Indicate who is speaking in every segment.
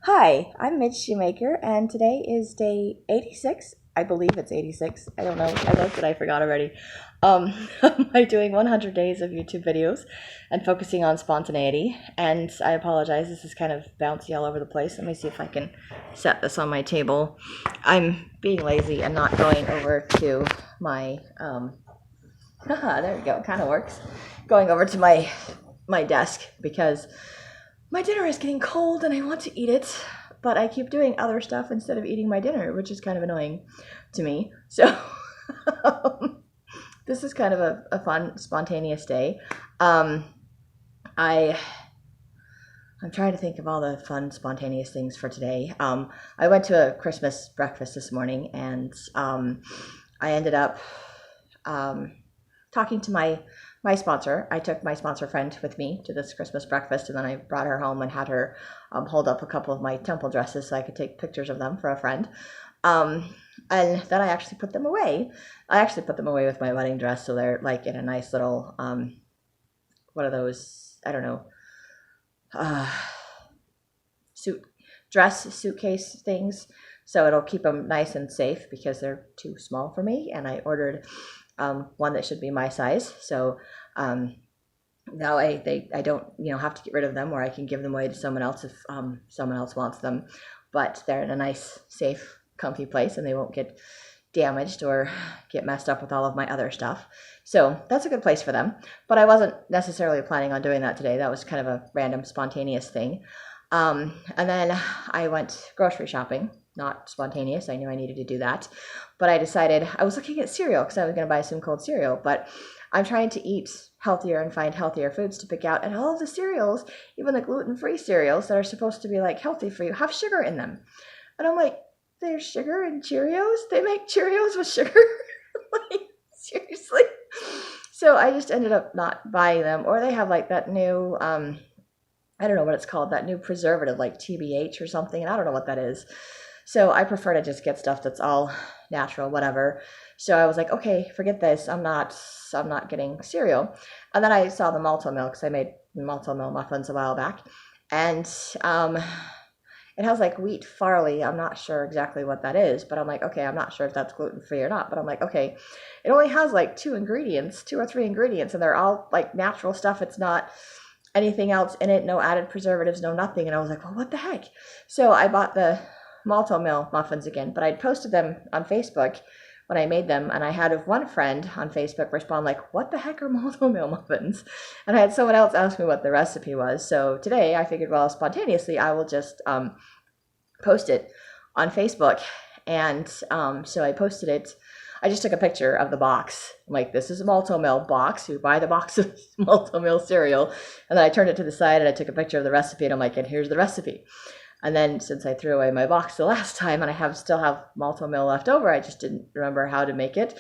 Speaker 1: Hi, I'm Midge Shoemaker, and today is day 86. I believe it's 86. I don't know. I looked and I forgot already. I'm doing 100 days of YouTube videos and focusing on spontaneity. And I apologize, this is kind of bouncy all over the place. Let me see if I can set this on my table. I'm being lazy and not going over to my, there we go, it kind of works. Going over to my desk because my dinner is getting cold and I want to eat it, but I keep doing other stuff instead of eating my dinner, which is kind of annoying to me. So this is kind of a fun, spontaneous day. I'm trying to think of all the fun, spontaneous things for today. I went to a Christmas breakfast this morning, and I ended up talking to my sponsor. I took my sponsor friend with me to this Christmas breakfast, and then I brought her home and had her hold up a couple of my temple dresses so I could take pictures of them for a friend. And then I actually put them away. I actually put them away with my wedding dress, so they're like in a nice little, what are those? I don't know, suitcase things. So it'll keep them nice and safe because they're too small for me. And I ordered one that should be my size. So now I don't have to get rid of them, or I can give them away to someone else if someone else wants them. But they're in a nice, safe, comfy place, and they won't get damaged or get messed up with all of my other stuff. So that's a good place for them. But I wasn't necessarily planning on doing that today. That was kind of a random, spontaneous thing. And then I went grocery shopping. Not spontaneous. I knew I needed to do that. But I decided, I was looking at cereal because I was going to buy some cold cereal. But I'm trying to eat healthier and find healthier foods to pick out. And all of the cereals, even the gluten-free cereals that are supposed to be like healthy for you, have sugar in them. And I'm like, there's sugar in Cheerios? They make Cheerios with sugar? Like, seriously? So I just ended up not buying them. Or they have like that new, I don't know what it's called, that new preservative, like TBH or something. And I don't know what that is. So I prefer to just get stuff that's all natural, whatever. So I was like, okay, forget this. I'm not getting cereal. And then I saw the malto meal because I made malto meal muffins a while back. And it has like wheat farley. I'm not sure exactly what that is, but I'm like, okay, I'm not sure if that's gluten-free or not. But I'm like, okay, it only has like 2 or 3 ingredients, and they're all like natural stuff. It's not anything else in it, no added preservatives, no nothing. And I was like, well, what the heck? So I bought the malto meal muffins again, but I'd posted them on Facebook when I made them, and I had one friend on Facebook respond like, what the heck are malto meal muffins? And I had someone else ask me what the recipe was. So today I figured, well, spontaneously I will just post it on Facebook. And so I posted it. I just took a picture of the box. I'm like, this is a malto meal box. You buy the box of malto meal cereal. And then I turned it to the side and I took a picture of the recipe, and I'm like, and here's the recipe. And then since I threw away my box the last time and I still have malto meal left over, I just didn't remember how to make it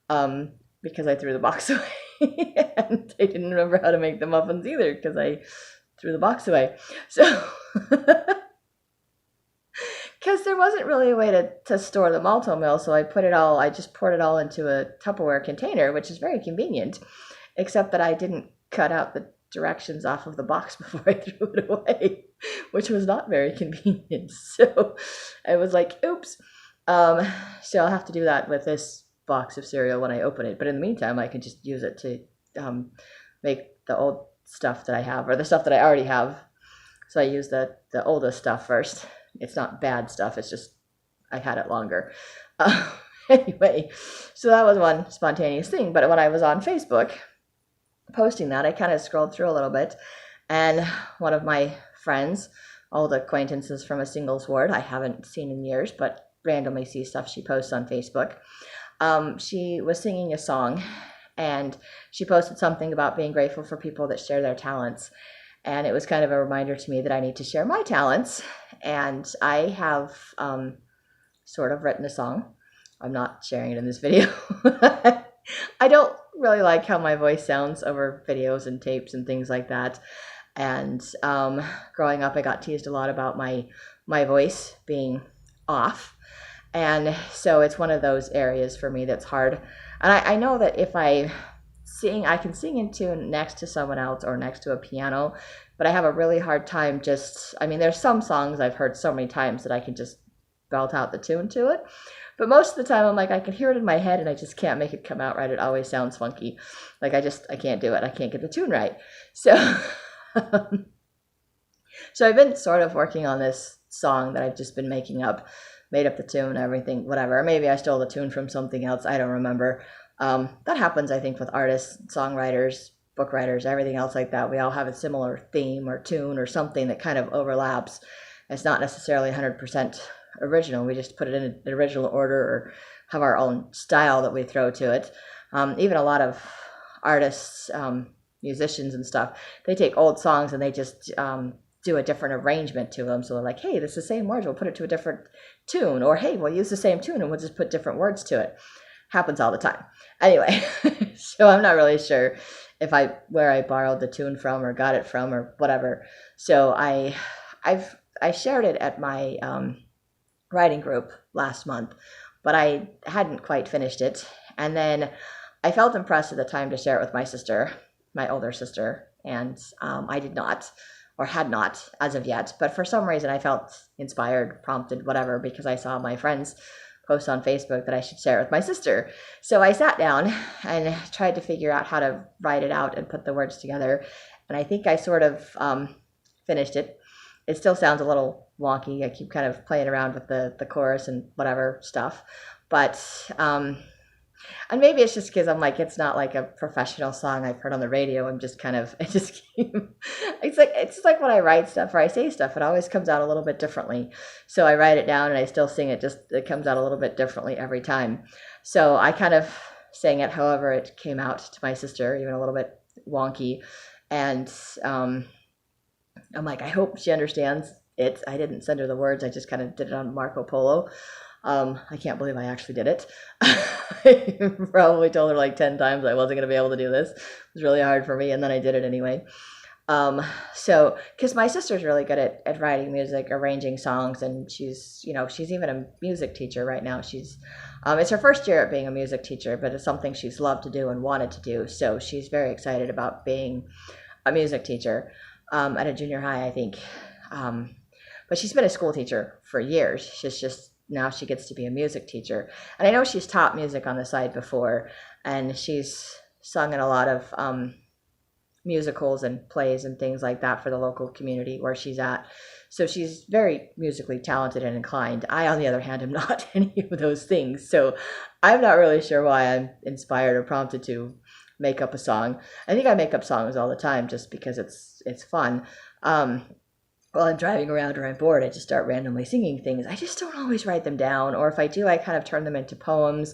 Speaker 1: because I threw the box away. And I didn't remember how to make the muffins either because I threw the box away. So because there wasn't really a way to store the malto meal, so I just poured it all into a Tupperware container, which is very convenient, except that I didn't cut out the directions off of the box before I threw it away, which was not very convenient. So I was like, oops. So I'll have to do that with this box of cereal when I open it. But in the meantime, I can just use it to make the old stuff that I have, or the stuff that I already have. So I use the oldest stuff first. It's not bad stuff. It's just I had it longer. Anyway, so that was one spontaneous thing. But when I was on Facebook posting that, I kind of scrolled through a little bit, and one of my friends, old acquaintances from a singles ward I haven't seen in years, but randomly see stuff she posts on Facebook. She was singing a song, and she posted something about being grateful for people that share their talents. And it was kind of a reminder to me that I need to share my talents. And I have sort of written a song. I'm not sharing it in this video. I don't really like how my voice sounds over videos and tapes and things like that. And growing up, I got teased a lot about my voice being off. And so it's one of those areas for me that's hard. And I know that if I can sing in tune next to someone else or next to a piano, but I have a really hard time I mean, there's some songs I've heard so many times that I can just belt out the tune to it. But most of the time I'm like, I can hear it in my head and I just can't make it come out right. It always sounds funky. Like I can't do it. I can't get the tune right. So, so I've been sort of working on this song that I've just been made up the tune, everything, whatever. Maybe I stole the tune from something else. I don't remember. That happens, I think, with artists, songwriters, book writers, everything else like that. We all have a similar theme or tune or something that kind of overlaps. It's not necessarily 100% original. We just put it in an original order or have our own style that we throw to it. Even a lot of artists, musicians and stuff, they take old songs and they just do a different arrangement to them. So they're like, hey, this is the same words, we'll put it to a different tune. Or hey, we'll use the same tune and we'll just put different words to it. Happens all the time. Anyway, so I'm not really sure where I borrowed the tune from or got it from or whatever. So I shared it at my writing group last month, but I hadn't quite finished it. And then I felt impressed at the time to share it with my sister, my older sister, and I did not, or had not as of yet. But for some reason I felt inspired, prompted, whatever, because I saw my friends post on Facebook that I should share it with my sister. So I sat down and tried to figure out how to write it out and put the words together. And I think I sort of finished it. It still sounds a little wonky. I keep kind of playing around with the chorus and whatever stuff. But, and maybe it's just because I'm like, it's not like a professional song I've heard on the radio. It's like when I write stuff or I say stuff, it always comes out a little bit differently. So I write it down and I still sing it, just it comes out a little bit differently every time. So I kind of sang it however it came out to my sister, even a little bit wonky. And I'm like, I hope she understands it. I didn't send her the words. I just kind of did it on Marco Polo. I can't believe I actually did it. I probably told her like 10 times I wasn't going to be able to do this. It was really hard for me, and then I did it anyway. So, because my sister's really good at writing music, arranging songs, and she's even a music teacher right now. It's her first year at being a music teacher, but it's something she's loved to do and wanted to do. So she's very excited about being a music teacher at a junior high, I think. But she's been a school teacher for years. She's just now she gets to be a music teacher. And I know she's taught music on the side before, and she's sung in a lot of musicals and plays and things like that for the local community where she's at. So she's very musically talented and inclined. I, on the other hand, am not any of those things. So I'm not really sure why I'm inspired or prompted to make up a song. I think I make up songs all the time just because it's fun. While I'm driving around or I'm bored, I just start randomly singing things. I just don't always write them down, or if I do, I kind of turn them into poems,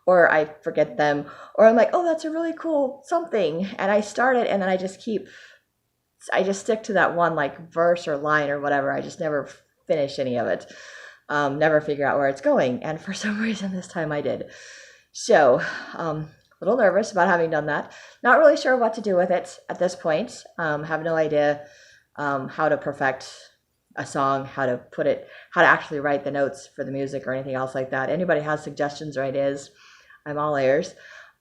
Speaker 1: or I forget them, or I'm like, oh, that's a really cool something, and I start it, and then I just stick to that one like verse or line or whatever. I just never finish any of it, never figure out where it's going, and for some reason this time I did. So, a little nervous about having done that. Not really sure what to do with it at this point. Have no idea how to perfect a song, how to actually write the notes for the music or anything else like that. Anybody has suggestions or ideas, I'm all ears.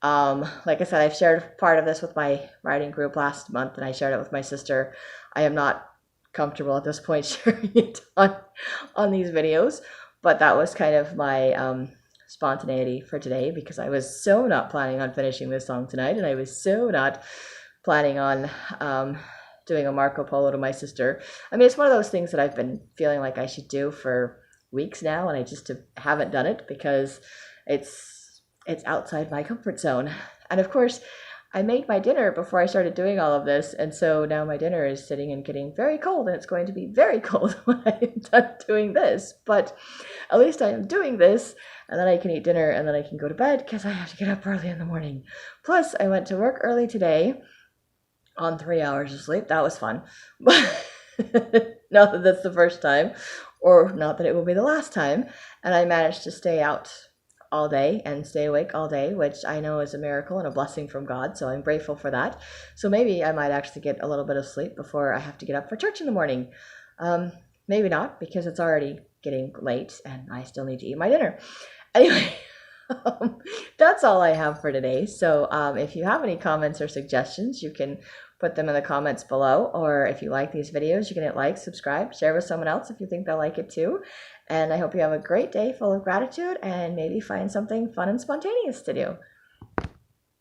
Speaker 1: Like I said, I've shared part of this with my writing group last month, and I shared it with my sister. I am not comfortable at this point sharing it on these videos, but that was kind of my spontaneity for today, because I was so not planning on finishing this song tonight, and I was so not planning on doing a Marco Polo to my sister. I mean, it's one of those things that I've been feeling like I should do for weeks now, and I just haven't done it because it's outside my comfort zone. And of course, I made my dinner before I started doing all of this, and so now my dinner is sitting and getting very cold, and it's going to be very cold when I'm done doing this. But at least I am doing this, and then I can eat dinner, and then I can go to bed because I have to get up early in the morning. Plus, I went to work early today on 3 hours of sleep. That was fun. But not that that's the first time, or not that it will be the last time. And I managed to stay out all day and stay awake all day, which I know is a miracle and a blessing from God. So I'm grateful for that. So maybe I might actually get a little bit of sleep before I have to get up for church in the morning. Maybe not, because it's already getting late and I still need to eat my dinner. Anyway, that's all I have for today. So if you have any comments or suggestions, you can put put them in the comments below. Or if you like these videos, you can hit like, subscribe, share with someone else if you think they'll like it too. And I hope you have a great day full of gratitude and maybe find something fun and spontaneous to do.